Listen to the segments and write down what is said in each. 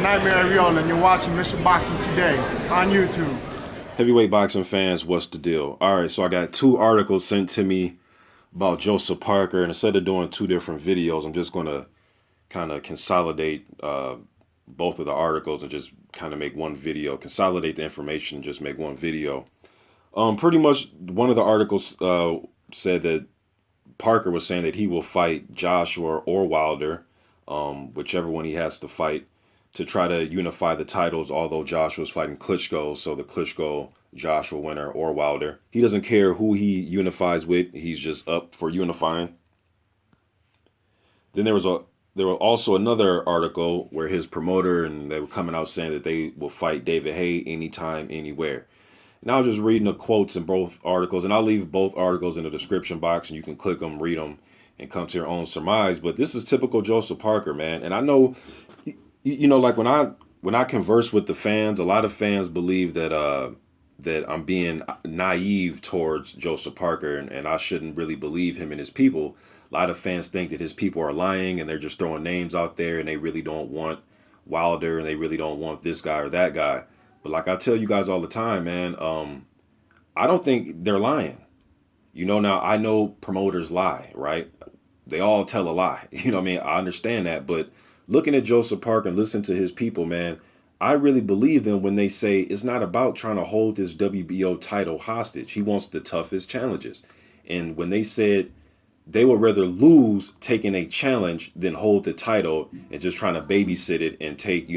Nightmare Real, and you're watching Mission Boxing Today on YouTube. Heavyweight boxing fans, what's the deal? All right, so I got two articles sent to me about Joseph Parker, and instead of doing two different videos, I'm just going to kind of consolidate both of the articles and just kind of make one video, consolidate the information and just make one video. Pretty much one of the articles said that Parker was saying that he will fight Joshua or Wilder, whichever one he has to fight, to try to unify the titles, although Joshua's fighting Klitschko, so the Klitschko-Joshua winner or Wilder. He doesn't care who he unifies with, he's just up for unifying. Then there was also another article where his promoter and they were coming out saying that they will fight David Haye anytime, anywhere. And I was just reading the quotes in both articles, and I'll leave both articles in the description box, and you can click them, read them, and come to your own surmise. But this is typical Joseph Parker, man. And I know, like when I converse with the fans, a lot of fans believe that that I'm being naive towards Joseph Parker, and I shouldn't really believe him and his people. A lot of fans think that his people are lying and they're just throwing names out there, and they really don't want Wilder and they really don't want this guy or that guy. But like I tell you guys all the time, man, I don't think they're lying. Now I know promoters lie, right? They all tell a lie. You know what I mean? I understand that. But looking at Joseph Parker and listening to his people, man, I really believe them when they say it's not about trying to hold this WBO title hostage. He wants the toughest challenges. And when they said they would rather lose taking a challenge than hold the title and just trying to babysit it and take,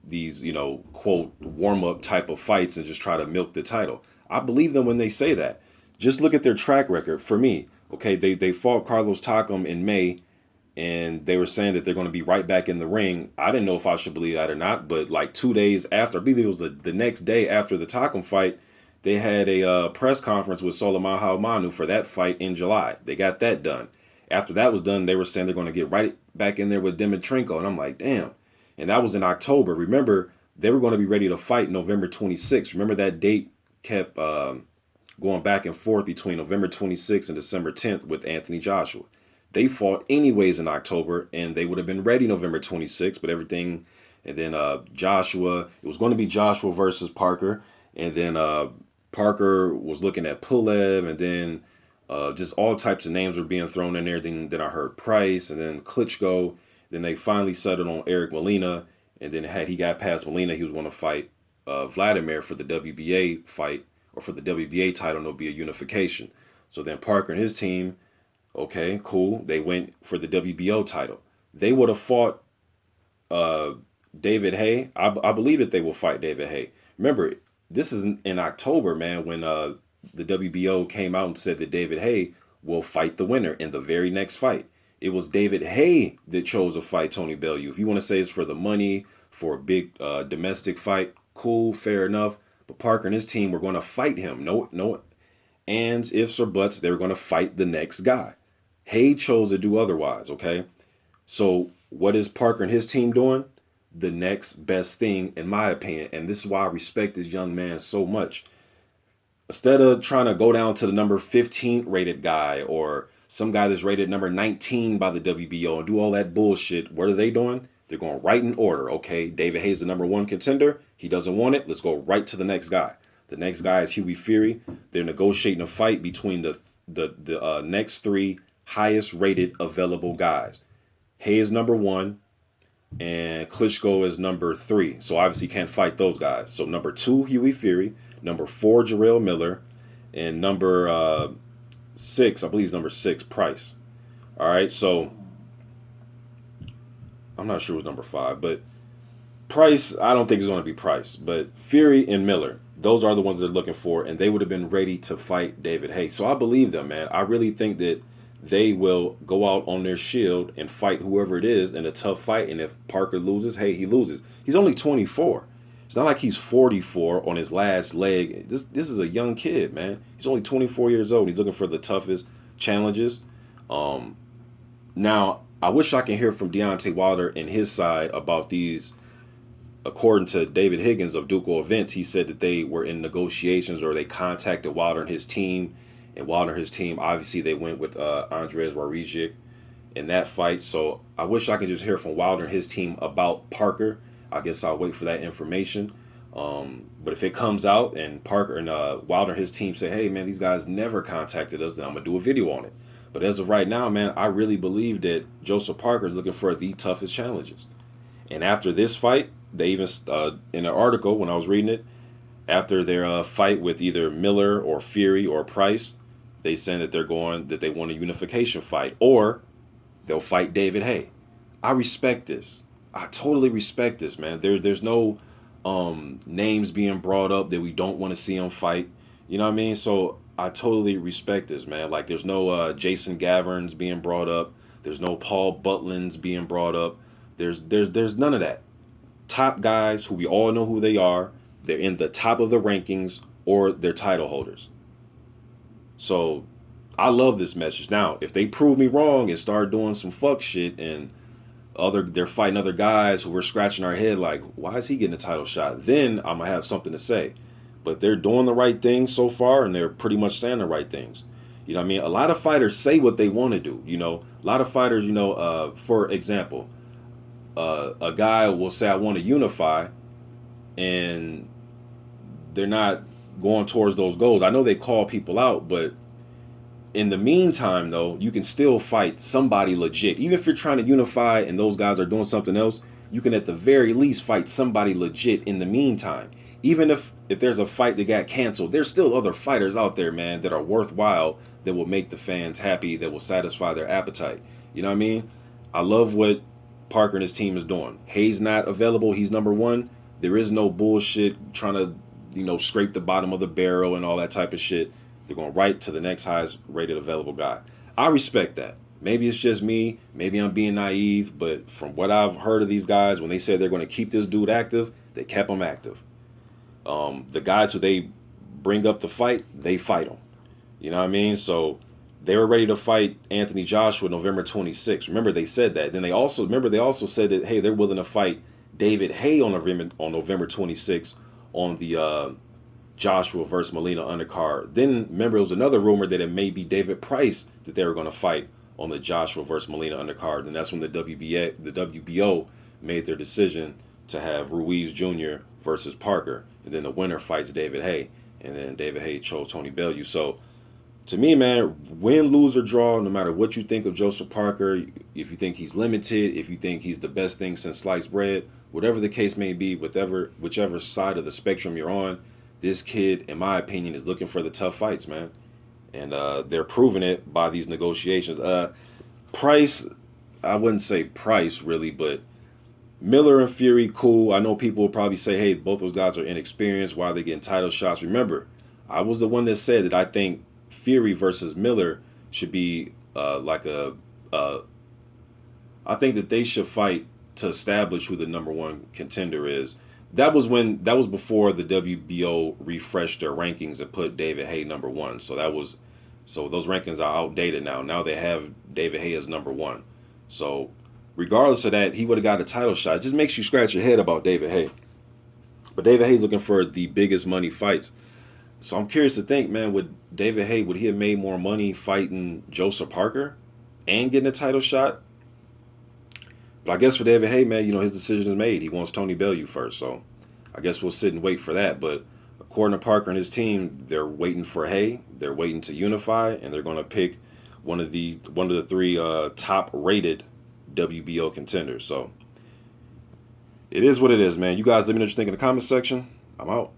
these, quote, warm-up type of fights and just try to milk the title. I believe them when they say that. Just look at their track record. For me, okay, they fought Carlos Takam in May, and they were saying that they're going to be right back in the ring. I didn't know if I should believe that or not, but like 2 days after, I believe it was the next day after the Takam fight, they had a press conference with Soliman Haumanu for that fight in July. They got that done. After that was done, they were saying they're going to get right back in there with Dimitrenko, and I'm like, damn. And that was in October. Remember, they were going to be ready to fight November 26th. Remember that date kept going back and forth between November 26th and December 10th with Anthony Joshua. They fought anyways in October, and they would have been ready November 26th, but everything, and then Joshua, it was going to be Joshua versus Parker, and then Parker was looking at Pulev, and then just all types of names were being thrown in there. Then I heard Price, and then Klitschko. Then they finally settled on Eric Molina, and then had he got past Molina, he was going to fight Vladimir for the WBA fight, or for the WBA title, and it'll be a unification. So then Parker and his team, okay, cool, they went for the WBO title. They would have fought David Haye. I believe that they will fight David Haye. Remember, this is in October, man, when the WBO came out and said that David Haye will fight the winner in the very next fight. It was David Haye that chose to fight Tony Bellew. If you want to say it's for the money, for a big domestic fight, cool, fair enough. But Parker and his team were going to fight him. No ands, ifs, or buts. They were going to fight the next guy. Haye chose to do otherwise, okay? So what is Parker and his team doing? The next best thing, in my opinion. And this is why I respect this young man so much. Instead of trying to go down to the number 15 rated guy or some guy that's rated number 19 by the WBO and do all that bullshit, what are they doing? They're going right in order, okay? David Haye's the number one contender. He doesn't want it. Let's go right to the next guy. The next guy is Hughie Fury. They're negotiating a fight between the next three highest rated available guys. Haye is number one, and Klitschko is number 3. So obviously can't fight those guys. So number 2, Hughie Fury. Number 4, Jarrell Miller. And number 6, I believe is number 6, Price. All right, so I'm not sure it was number 5, but Price, I don't think it's going to be Price. But Fury and Miller, those are the ones they're looking for, and they would have been ready to fight David Haye. So I believe them, man. I really think that they will go out on their shield and fight whoever it is in a tough fight. And if Parker loses, hey, he loses. He's only 24. It's not like he's 44 on his last leg. This is a young kid, man. He's only 24 years old. He's looking for the toughest challenges. Now, I wish I can hear from Deontay Wilder and his side about these. According to David Higgins of Ducal Events, he said that they were in negotiations or they contacted Wilder and his team. And Wilder and his team, obviously, they went with Andres Wawrzyk. in that fight. So I wish I could just hear from Wilder and his team about Parker. I guess I'll wait for that information. But if it comes out and Parker and Wilder and his team say, hey, man, these guys never contacted us, then I'm going to do a video on it. But as of right now, man, I really believe that Joseph Parker is looking for the toughest challenges. And after this fight, they even, in an article when I was reading it, after their fight with either Miller or Fury or Price, they said that they want a unification fight, or they'll fight David Haye. I respect this. I totally respect this, man. There's no names being brought up that we don't want to see him fight. You know what I mean? So I totally respect this, man. Like, there's no Jason Gaverns being brought up. There's no Paul Butlins being brought up. There's none of that. Top guys who we all know who they are. They're in the top of the rankings, or they're title holders. So I love this message. Now, if they prove me wrong and start doing some fuck shit and they're fighting other guys who we're scratching our head like, why is he getting a title shot? Then I'm gonna have something to say. But they're doing the right things so far, and they're pretty much saying the right things. You know what I mean? A lot of fighters say what they want to do. You know, a lot of fighters, for example, a guy will say, I want to unify, and they're not going towards those goals. I know they call people out, but in the meantime, though, you can still fight somebody legit. Even if you're trying to unify and those guys are doing something else, you can at the very least fight somebody legit in the meantime. Even if there's a fight that got canceled, there's still other fighters out there, man, that are worthwhile, that will make the fans happy, that will satisfy their appetite. You know what I mean? I love what Parker and his team is doing. Haye's not available. He's number one. There is no bullshit trying to, scrape the bottom of the barrel and all that type of shit. They're going right to the next highest rated available guy. I respect that. Maybe it's just me. Maybe I'm being naive. But from what I've heard of these guys, when they said they're going to keep this dude active, they kept him active. The guys who they bring up to fight, they fight them. You know what I mean? So they were ready to fight Anthony Joshua November 26th. Remember, they said that. Then they also said that, hey, they're willing to fight David Haye on November 26th on the Joshua versus Molina undercard. Then remember, it was another rumor that it may be David Price that they were going to fight on the Joshua versus Molina undercard. And that's when the WBO made their decision to have Ruiz Jr. versus Parker. And then the winner fights David Haye. And then David Haye chose Tony Bellew. So to me, man, win, lose, or draw, no matter what you think of Joseph Parker, if you think he's limited, if you think he's the best thing since sliced bread, whatever the case may be, whichever side of the spectrum you're on, this kid, in my opinion, is looking for the tough fights, man. And they're proving it by these negotiations. Price, I wouldn't say Price, really, but Miller and Fury, cool. I know people will probably say, hey, both those guys are inexperienced. Why are they getting title shots? Remember, I was the one that said that I think Fury versus Miller should be I think that they should fight to establish who the number one contender is. That was before the WBO refreshed their rankings and put David Haye number one. So those rankings are outdated now. Now they have David Haye as number one. So regardless of that, he would have got a title shot. It just makes you scratch your head about David Haye. But David Haye's looking for the biggest money fights. So I'm curious to think, man, would he have made more money fighting Joseph Parker and getting a title shot? But I guess for David Haye, man, his decision is made. He wants Tony Bellew first. So I guess we'll sit and wait for that. But according to Parker and his team, they're waiting for Haye. They're waiting to unify, and they're going to pick one of the three top-rated WBO contenders. So it is what it is, man. You guys let me know what you think in the comment section. I'm out.